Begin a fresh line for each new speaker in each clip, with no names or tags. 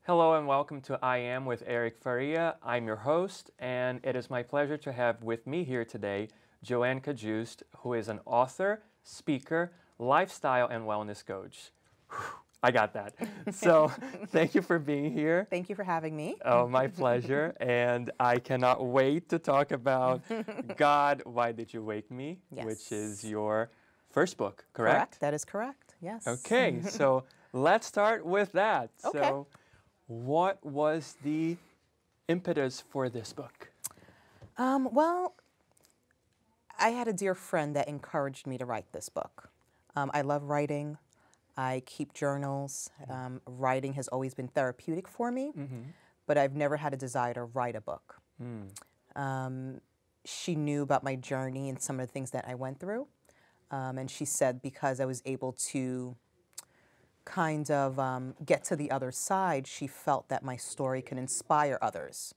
Hello and welcome to I Am with Eric Faria. I'm your host, and it is my pleasure to have with me here today Joane Cajuste, who is an author, speaker, lifestyle, and wellness coach. Whew, I got that. So thank you for being here.
Thank you for having me.
Oh, my pleasure. And I cannot wait to talk about God, Why Did You Wake Me?
Yes.
Which is your first book, correct?
That is correct. Yes.
Okay, so let's start with that.
Okay.
So, what was the impetus for this book?
Well, I had a dear friend that encouraged me to write this book. I love writing. I keep journals. Writing has always been therapeutic for me, but I've never had a desire to write a book. She knew about my journey and some of the things that I went through. And she said because I was able to kind of get to the other side, she felt that my story could inspire others.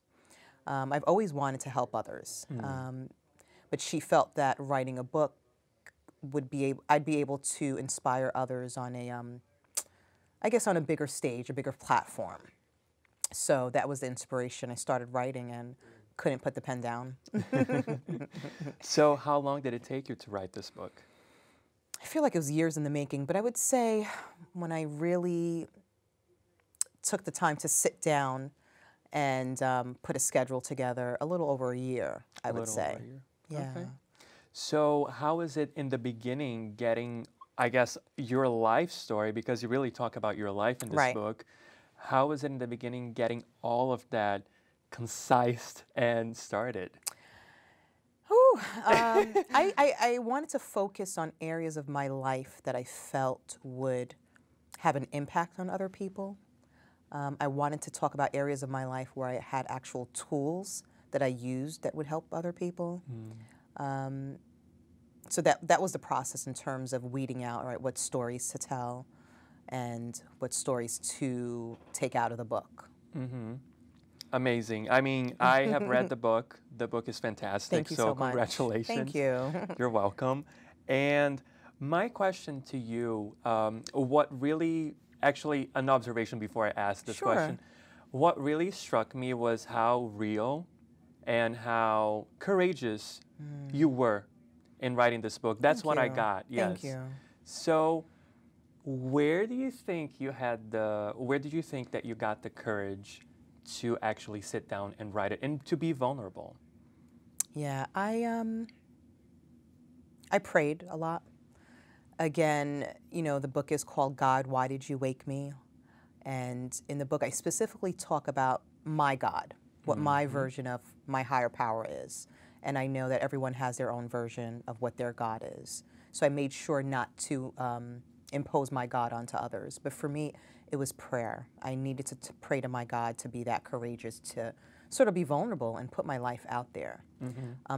I've always wanted to help others, but she felt that writing a book I'd be able to inspire others on a, I guess on a bigger stage, a bigger platform. So that was the inspiration. I started writing and couldn't put the pen down.
So how long did it take you to write this book?
I feel like it was years in the making, but I would say when I really took the time to sit down and put a schedule together, a little over a year, I would say.
Over a year.
Yeah.
Okay. So how is it in the beginning getting, I guess, your life story, because you really talk about your life in this
Right.
book. How is it in the beginning getting all of that concise and started?
Whew, I wanted to focus on areas of my life that I felt would have an impact on other people. I wanted to talk about areas of my life where I had actual tools that I used that would help other people. So that was the process in terms of weeding out, right, what stories to tell and what stories to take out of the book.
Amazing. I mean, I have read the book. The book is fantastic.
Thank you so much.
Congratulations.
Thank you.
You're welcome. And my question to you, what really, actually an observation before I ask this
Sure.
question, what really struck me was how real and how courageous you were in writing this book. That's
Thank
what I
you.
got, yes.
Thank you.
So where do you think you had where did you think that you got the courage to actually sit down and write it and to be vulnerable?
Yeah, I prayed a lot. Again, you know, the book is called God, Why Did You Wake Me? And in the book, I specifically talk about my God, what my version of my higher power is. And I know that everyone has their own version of what their God is. So I made sure not to impose my God onto others. But for me, it was prayer. I needed to pray to my God to be that courageous, to sort of be vulnerable and put my life out there.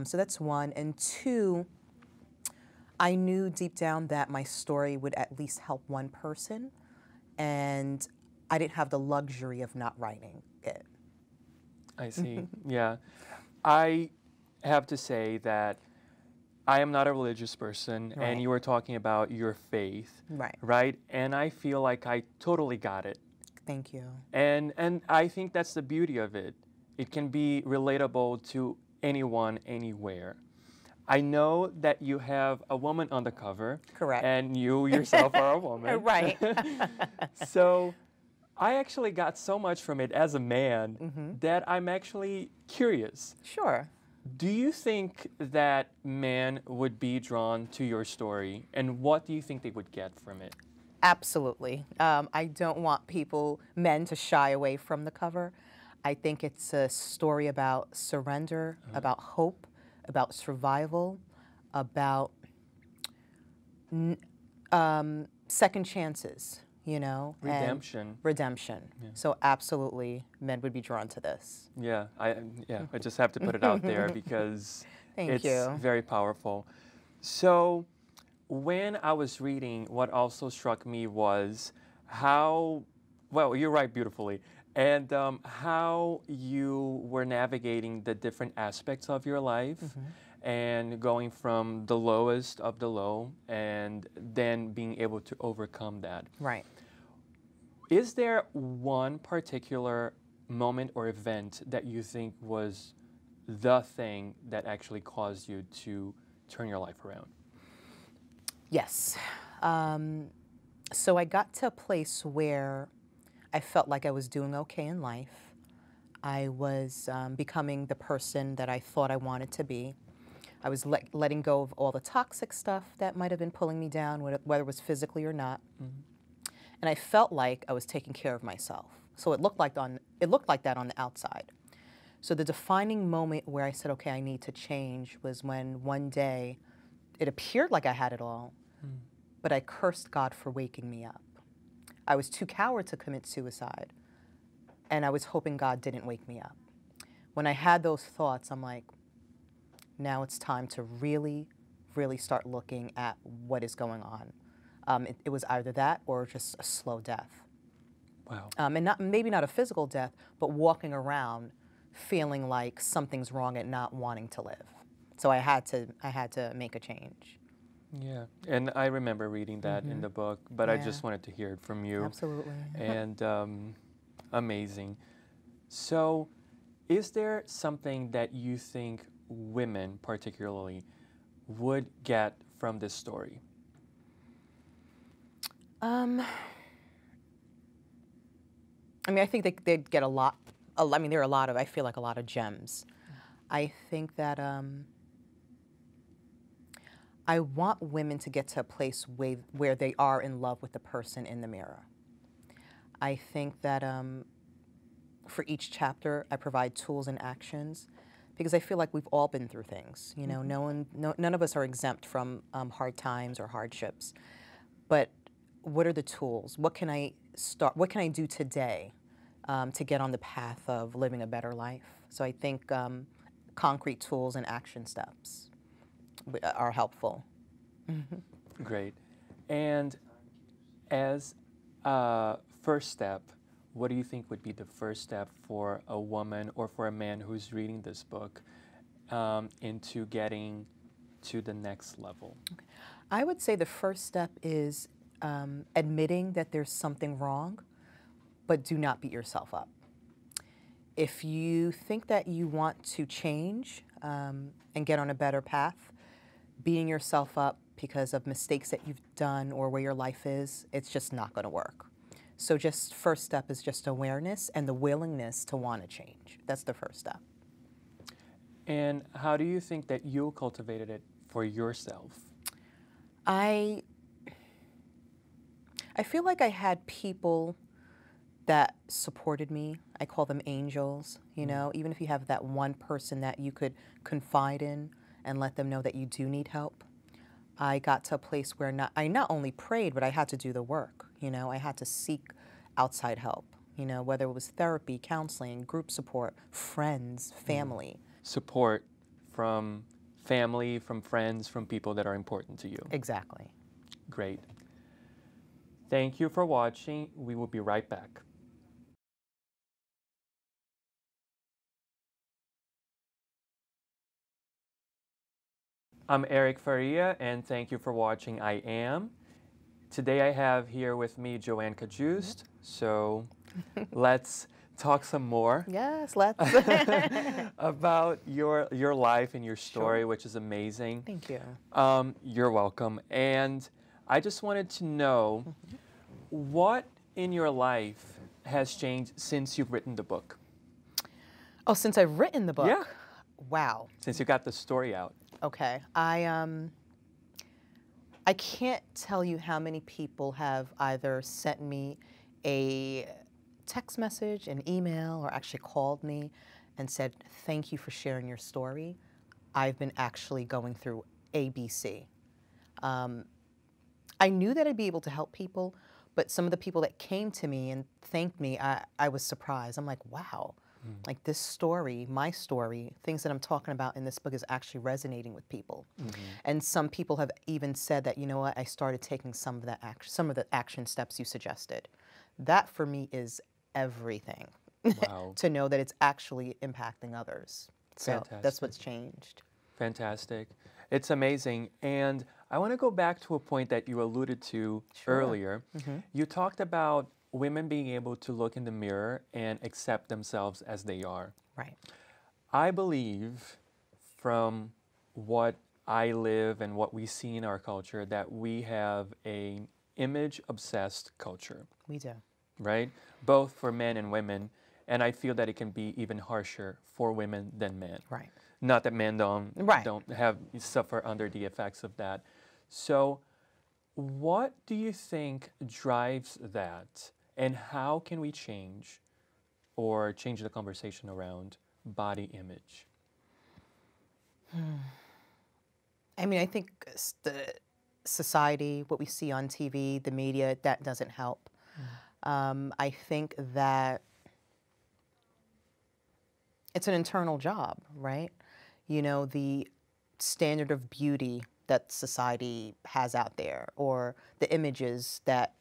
So that's one. And two, I knew deep down that my story would at least help one person. And I didn't have the luxury of not writing it.
I see. Yeah. I have to say that I am not a religious person,
Right.
and you were talking about your faith,
Right.
right? And I feel like I totally got it.
Thank you.
And I think that's the beauty of it. It can be relatable to anyone, anywhere. I know that you have a woman on the cover.
Correct.
And you yourself are a woman.
Right.
So I actually got so much from it as a man that I'm actually curious.
Sure.
Do you think that men would be drawn to your story, and what do you think they would get from it?
Absolutely. I don't want men to shy away from the cover. I think it's a story about surrender, about hope, about survival, about second chances, you know?
Redemption.
And redemption. Yeah. So absolutely, men would be drawn to this.
Yeah, I just have to put it out there because
Thank
it's
you.
very powerful. So when I was reading, what also struck me was how, well, you write beautifully, and how you were navigating the different aspects of your life and going from the lowest of the low and then being able to overcome that.
Right.
Is there one particular moment or event that you think was the thing that actually caused you to turn your life around?
Yes. So I got to a place where I felt like I was doing okay in life. I was becoming the person that I thought I wanted to be. I was letting go of all the toxic stuff that might have been pulling me down, whether it was physically or not. And I felt like I was taking care of myself. So it looked like that on the outside. So the defining moment where I said, okay, I need to change was when one day it appeared like I had it all, but I cursed God for waking me up. I was too coward to commit suicide, and I was hoping God didn't wake me up. When I had those thoughts, I'm like, now it's time to really, really start looking at what is going on. It was either that or just a slow death.
Wow.
And maybe not a physical death, but walking around feeling like something's wrong and not wanting to live. So I had to make a change.
Yeah, and I remember reading that in the book, but I just wanted to hear it from you.
Absolutely.
And amazing. So, is there something that you think women, particularly, would get from this story?
I mean, I think they'd get a lot. I mean, there are a lot of, I feel like a lot of gems. I think that I want women to get to a place where they are in love with the person in the mirror. I think that for each chapter, I provide tools and actions because I feel like we've all been through things. You know, none of us are exempt from hard times or hardships. But what are the tools? What can I do today to get on the path of living a better life? So I think concrete tools and action steps are helpful.
Great. And as a first step, what do you think would be the first step for a woman or for a man who's reading this book into getting to the next level?
Okay. I would say the first step is admitting that there's something wrong, but do not beat yourself up. If you think that you want to change and get on a better path, beating yourself up because of mistakes that you've done or where your life is, it's just not going to work. So just first step is just awareness and the willingness to want to change. That's the first step.
And how do you think that you cultivated it for yourself?
I feel like I had people that supported me. I call them angels, you know, even if you have that one person that you could confide in and let them know that you do need help. I got to a place where I not only prayed, but I had to do the work. You know, I had to seek outside help, you know, whether it was therapy, counseling, group support, friends, family.
Support from family, from friends, from people that are important to you.
Exactly.
Great. Thank you for watching. We will be right back. I'm Eric Faria, and thank you for watching I Am. Today I have here with me Joane Cajuste, so let's talk some more.
Yes, let's.
About your life and your story,
Sure.
which is amazing.
Thank you.
You're welcome. And I just wanted to know what in your life has changed since you've written the book?
Oh, since I've written the book?
Yeah.
Wow.
Since you got the story out.
Okay. I can't tell you how many people have either sent me a text message, an email, or actually called me and said, thank you for sharing your story. I've been actually going through ABC. I knew that I'd be able to help people, but some of the people that came to me and thanked me, I was surprised. I'm like, wow. Like this story, my story, things that I'm talking about in this book is actually resonating with people. And some people have even said that, you know what, I started taking some of the action steps you suggested. That for me is everything.
Wow.
To know that it's actually impacting others. So
Fantastic.
that's what's changed.
Fantastic. It's amazing. And I want to go back to a point that you alluded to earlier. You talked about women being able to look in the mirror and accept themselves as they are.
Right.
I believe from what I live and what we see in our culture that we have an image-obsessed culture.
We do.
Right? Both for men and women. And I feel that it can be even harsher for women than men.
Right.
Not that men don't suffer under the effects of that. So what do you think drives that? And how can we change or change the conversation around body image?
I mean, I think the society, what we see on TV, the media, that doesn't help. I think that it's an internal job, right? You know, the standard of beauty that society has out there, or the images that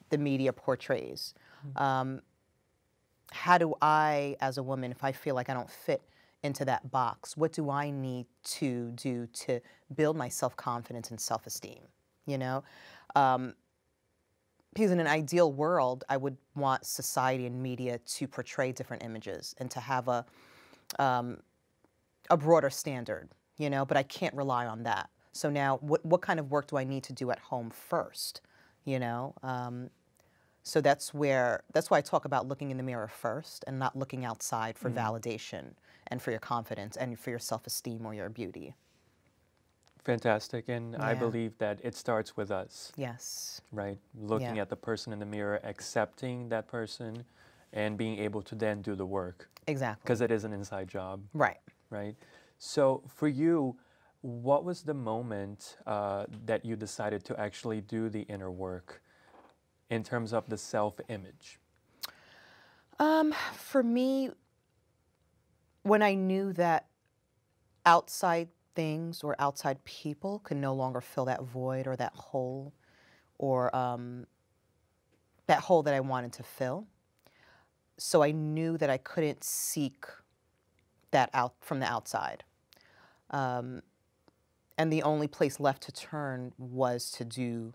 the media portrays. How do I, as a woman, if I feel like I don't fit into that box, what do I need to do to build my self-confidence and self-esteem, you know? Because in an ideal world, I would want society and media to portray different images and to have a broader standard, you know, but I can't rely on that. So now what kind of work do I need to do at home first, you know? So that's why I talk about looking in the mirror first and not looking outside for validation and for your confidence and for your self-esteem or your beauty.
Fantastic. And I believe that it starts with us.
Yes.
Right? Looking at the person in the mirror, accepting that person, and being able to then do the work.
Exactly.
Because it is an inside job.
Right.
Right? So for you, what was the moment that you decided to actually do the inner work in terms of the self-image?
For me, when I knew that outside things or outside people could no longer fill that void or that hole, or that hole that I wanted to fill. So I knew that I couldn't seek that out from the outside. And the only place left to turn was to do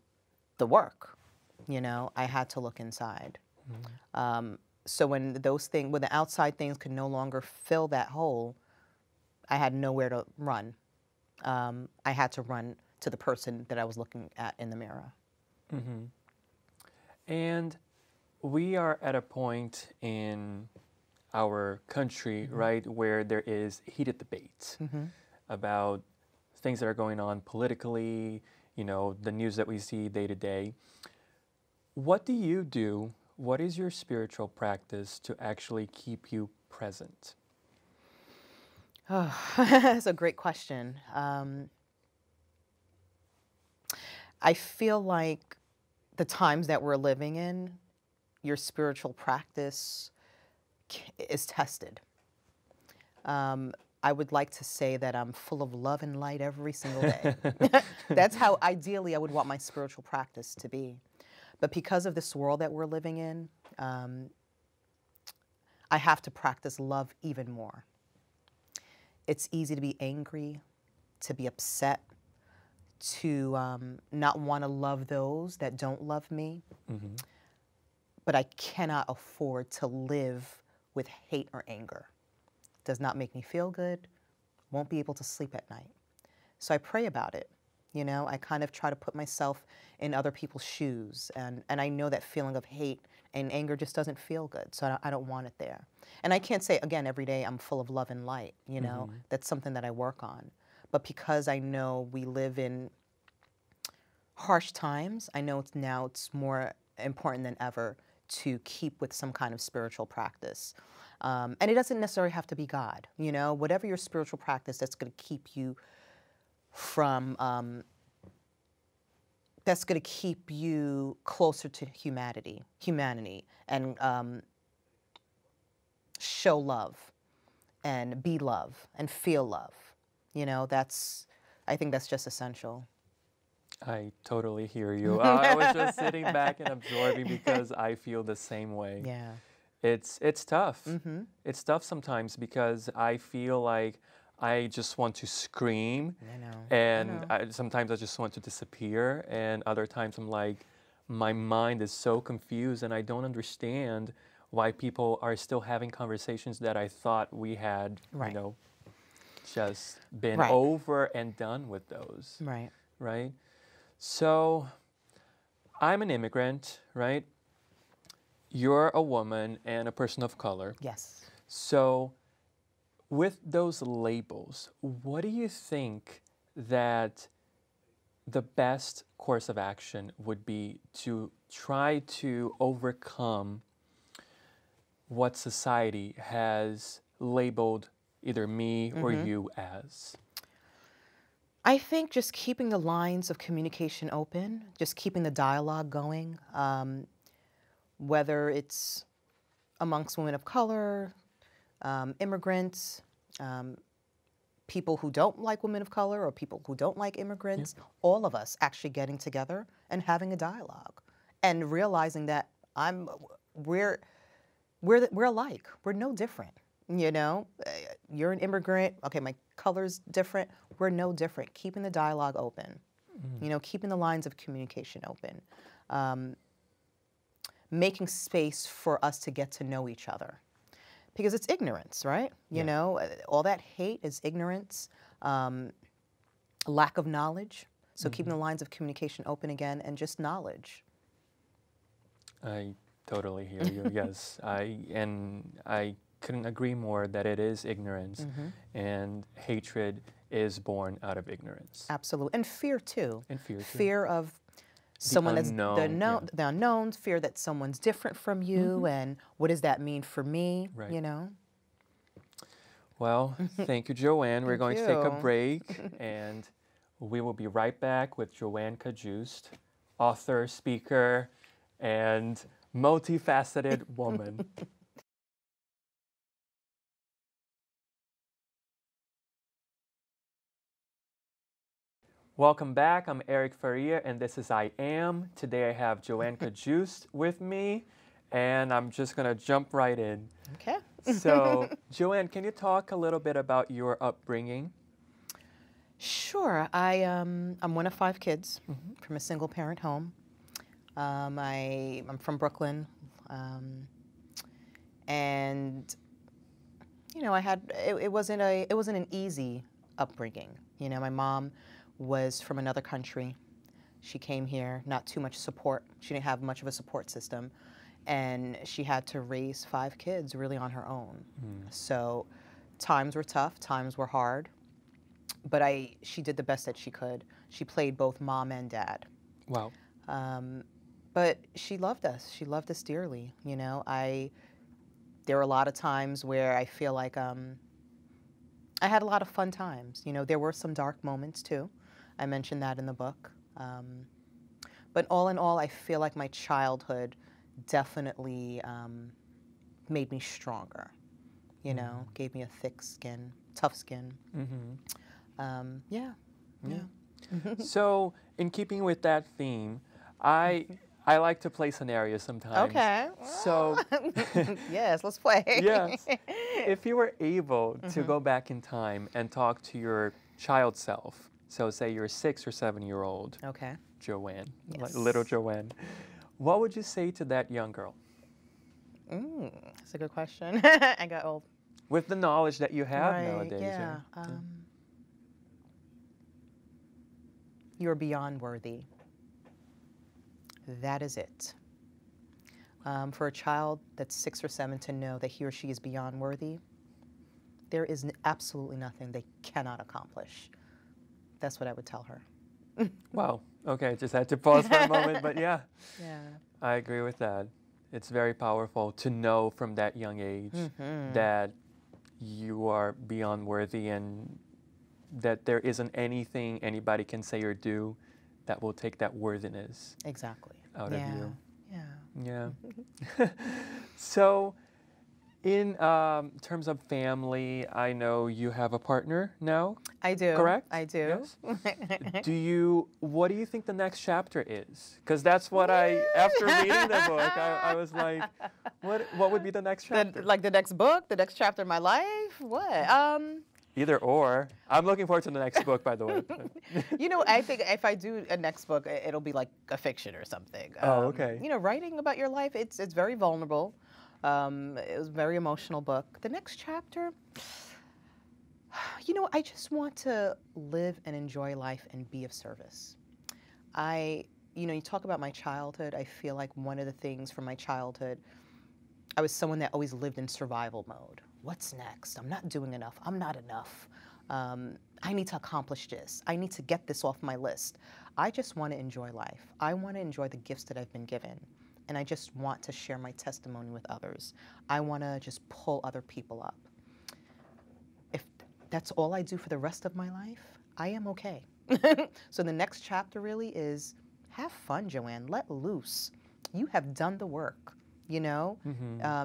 the work. You know, I had to look inside. So when when the outside things could no longer fill that hole, I had nowhere to run. I had to run to the person that I was looking at in the mirror.
And we are at a point in our country, right, where there is heated debate about things that are going on politically, you know, the news that we see day to day. What do you do? What is your spiritual practice to actually keep you present?
Oh, that's a great question. I feel like the times that we're living in, your spiritual practice is tested. I would like to say that I'm full of love and light every single day. That's how ideally I would want my spiritual practice to be. But because of this world that we're living in, I have to practice love even more. It's easy to be angry, to be upset, to not want to love those that don't love me. But I cannot afford to live with hate or anger. Does not make me feel good, won't be able to sleep at night. So I pray about it. You know, I kind of try to put myself in other people's shoes. And I know that feeling of hate and anger just doesn't feel good. So I don't want it there. And I can't say, again, every day I'm full of love and light. You know, that's something that I work on. But because I know we live in harsh times, I know it's more important than ever to keep with some kind of spiritual practice. And it doesn't necessarily have to be God. You know, whatever your spiritual practice that's going to keep you from, that's going to keep you closer to humanity, and show love and be love and feel love. You know, I think that's just essential.
I totally hear you. I was just sitting back and absorbing because I feel the same way.
Yeah.
It's tough. It's tough sometimes because I feel like I just want to scream.
I know.
And sometimes I just want to disappear. And other times I'm like, my mind is so confused and I don't understand why people are still having conversations that I thought we had,
Right.
you know, just been
Right.
over and done with those,
Right.
right? So I'm an immigrant, right? You're a woman and a person of color.
Yes.
So with those labels, what do you think that the best course of action would be to try to overcome what society has labeled either me or you as?
I think just keeping the lines of communication open, just keeping the dialogue going, whether it's amongst women of color, immigrants, people who don't like women of color or people who don't like immigrants, all of us actually getting together and having a dialogue and realizing that we're alike. We're no different. You know, you're an immigrant. Okay, my color's different. We're no different. Keeping the dialogue open. You know, keeping the lines of communication open. Making space for us to get to know each other. Because it's ignorance, right? You know, all that hate is ignorance, lack of knowledge. So keeping the lines of communication open again and just knowledge.
I totally hear you. Yes, I couldn't agree more that it is ignorance, and hatred is born out of ignorance.
Absolutely, and fear too.
And fear too.
Fear of someone that's
unknown,
the unknown. Fear that someone's different from you, and what does that mean for me?
Right.
You know.
Well, thank you, Joanne. We're going to take a
you.
break, and we will be right back with Joane Cajuste, author, speaker, and multifaceted woman. Welcome back. I'm Eric Faria, and this is I Am. Today I have Joane Cajuste with me, and I'm just going to jump right in.
Okay.
So, Joanne, can you talk a little bit about your upbringing?
Sure. I'm one of 5 kids from a single parent home. I'm from Brooklyn, and you know, it wasn't an easy upbringing. You know, my mom was from another country. She came here, not too much support. She didn't have much of a support system, and she had to raise 5 kids really on her own. So times were tough, times were hard, but she did the best that she could. She played both mom and dad.
Wow.
But she loved us. She loved us dearly. You know, there were a lot of times where I feel like I had a lot of fun times. You know, there were some dark moments too. I mentioned that in the book. But all in all, I feel like my childhood definitely made me stronger. You know, gave me a thick skin, tough skin. Yeah.
So, in keeping with that theme, I like to play scenarios sometimes.
Okay.
So,
yes, let's play.
yes, if you were able to go back in time and talk to your child self, so say you're a 6 or 7-year-old
Okay.
Joanne, like
Yes.
little Joanne, what would you say to that young girl?
That's a good question. I got old.
With the knowledge that you have
Right,
nowadays.
yeah. You're beyond worthy. That is it. For a child that's 6 or 7 to know that he or she is beyond worthy, there is absolutely nothing they cannot accomplish. That's what I would tell her.
Wow. Okay, just had to pause for a moment, but yeah.
Yeah.
I agree with that. It's very powerful to know from that young age that you are beyond worthy and that there isn't anything anybody can say or do that will take that worthiness
Exactly.
out of you.
Yeah.
Yeah. So, in terms of family, I know you have a partner now.
I do.
Correct?
I do.
Yes. What do you think the next chapter is? Because that's what after reading the book, I was like, what would be the next chapter?
Like the next book, the next chapter of my life? What?
Either or. I'm looking forward to the next book, by the way.
You know, I think if I do a next book, it'll be like a fiction or something.
Oh, okay.
You know, writing about your life, it's very vulnerable. It was a very emotional book. The next chapter, you know, I just want to live and enjoy life and be of service. You know, you talk about my childhood. I feel like one of the things from my childhood, I was someone that always lived in survival mode. What's next? I'm not doing enough. I'm not enough. I need to accomplish this. I need to get this off my list. I just want to enjoy life. I want to enjoy the gifts that I've been given. And I just want to share my testimony with others. I want to just pull other people up. If that's all I do for the rest of my life, I am okay. So the next chapter really is have fun, Joanne. Let loose. You have done the work, you know?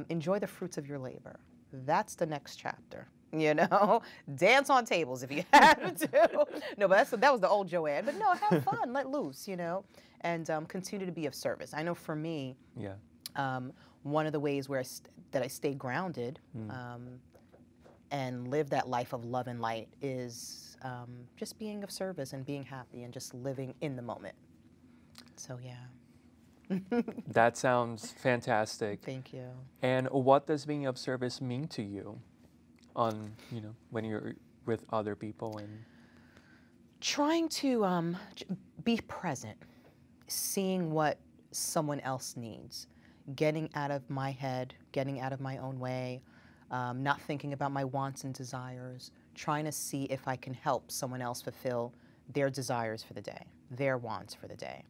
Enjoy the fruits of your labor. That's the next chapter, you know? Dance on tables if you have to. No, but that was the old Joanne. But no, have fun, let loose, you know? And continue to be of service. I know for me, one of the ways where that I stay grounded and live that life of love and light is just being of service and being happy and just living in the moment. So, yeah.
That sounds fantastic.
Thank you.
And what does being of service mean to you you know, when you're with other people? And
trying to be present, seeing what someone else needs, getting out of my head, getting out of my own way, not thinking about my wants and desires, trying to see if I can help someone else fulfill their desires for the day, their wants for the day.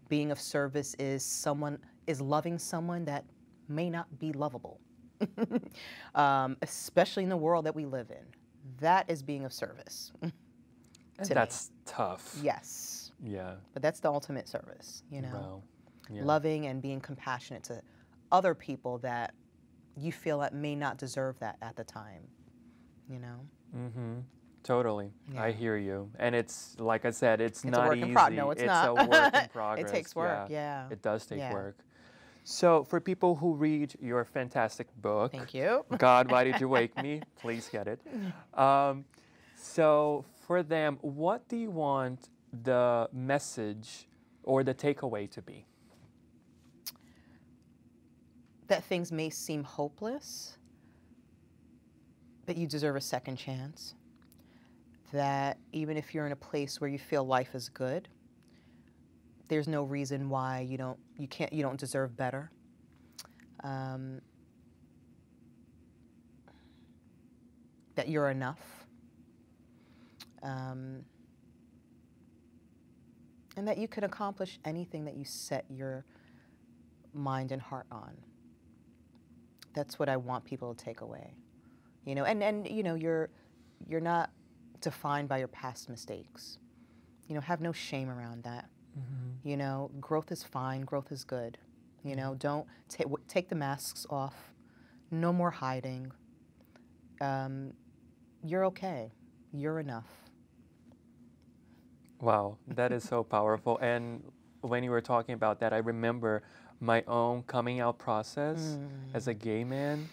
Being of service is loving someone that may not be lovable, especially in the world that we live in. That is being of service.
That's tough.
Yes.
Yeah.
But that's the ultimate service, you know.
Wow. Yeah.
Loving and being compassionate to other people that you feel that may not deserve that at the time, you know.
Totally.
Yeah.
I hear you. And it's, like I said, it's not
a work
easy.
in progress. No, it's not.
A work in progress.
It takes work, yeah.
It does take
Yeah.
work. So for people who read your fantastic book,
Thank you.
God, Why Did You Wake Me? Please get it. So for them, what do you want the message or the takeaway to be?
That things may seem hopeless, but you deserve a second chance. That even if you're in a place where you feel life is good, there's no reason why you don't deserve better. That you're enough. And that you can accomplish anything that you set your mind and heart on. That's what I want people to take away. You know, and you know, you're not defined by your past mistakes. You know, have no shame around that. You know, growth is fine, growth is good. You know, don't take the masks off. No more hiding. You're okay. You're enough.
Wow, that is so powerful. And when you were talking about that, I remember my own coming out process as a gay man.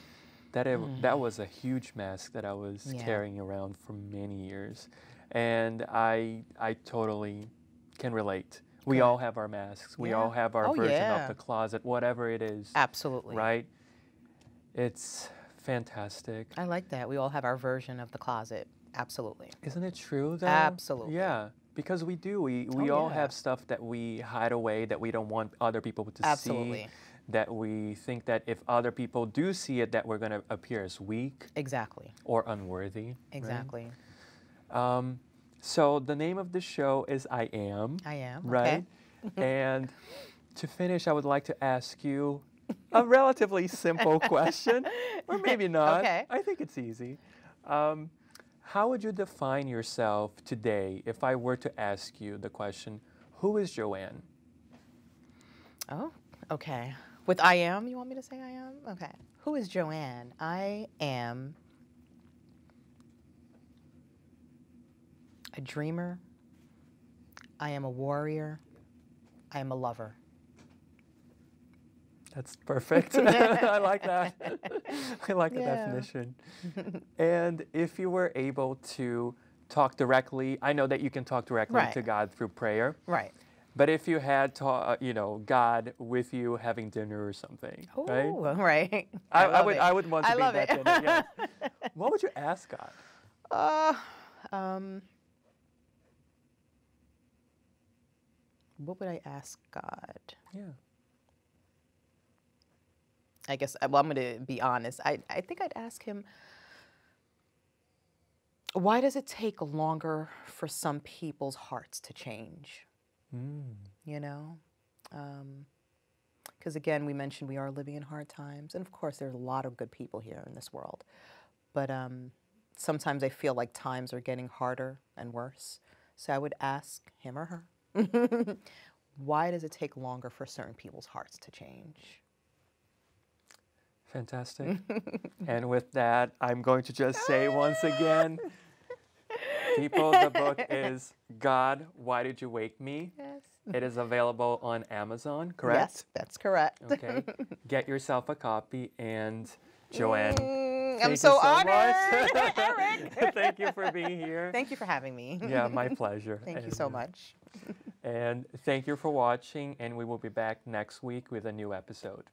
That was a huge mask that I was carrying around for many years. And I totally can relate. We all have our masks. We all have our version of the closet, whatever it is.
Absolutely.
Right? It's fantastic.
I like that. We all have our version of the closet. Absolutely.
Isn't it true, though?
Absolutely.
Yeah. Because we do. We all have stuff that we hide away that we don't want other people to see. That we think that if other people do see it, that we're going to appear as weak.
Exactly.
Or unworthy.
Exactly.
Right? So the name of the show is I Am.
I Am.
Right?
Okay.
And to finish, I would like to ask you a relatively simple question. Or maybe not.
Okay.
I think it's easy. How would you define yourself today if I were to ask you the question, who is Joanne?
Oh, okay. With I am, you want me to say I am? Okay. Who is Joanne? I am a dreamer. I am a warrior. I am a lover.
That's perfect. I like that. I like the
Yeah.
definition. And if you were able to talk directly, I know that you can talk directly
Right.
to God through prayer.
Right.
But if you had, God with you having dinner or something, right?
Ooh, right.
I would want to
I
be
love
that
it.
dinner. Yes. What would you ask God?
What would I ask God?
Yeah.
I guess, well, I'm going to be honest. I think I'd ask him, why does it take longer for some people's hearts to change? You know? Because again, we mentioned we are living in hard times. And of course, there's a lot of good people here in this world. But sometimes I feel like times are getting harder and worse. So I would ask him or her, why does it take longer for certain people's hearts to change?
Fantastic. And with that, I'm going to just say once again, people, the book is God, Why Did You Wake Me?
Yes.
It is available on Amazon, correct?
Yes, that's correct.
Okay. Get yourself a copy. And Joanne,
I'm
thank
so
you so
honored,
much.
Eric.
Thank you for being here.
Thank you for having me.
Yeah, my pleasure.
Thank you so much.
And thank you for watching, and we will be back next week with a new episode.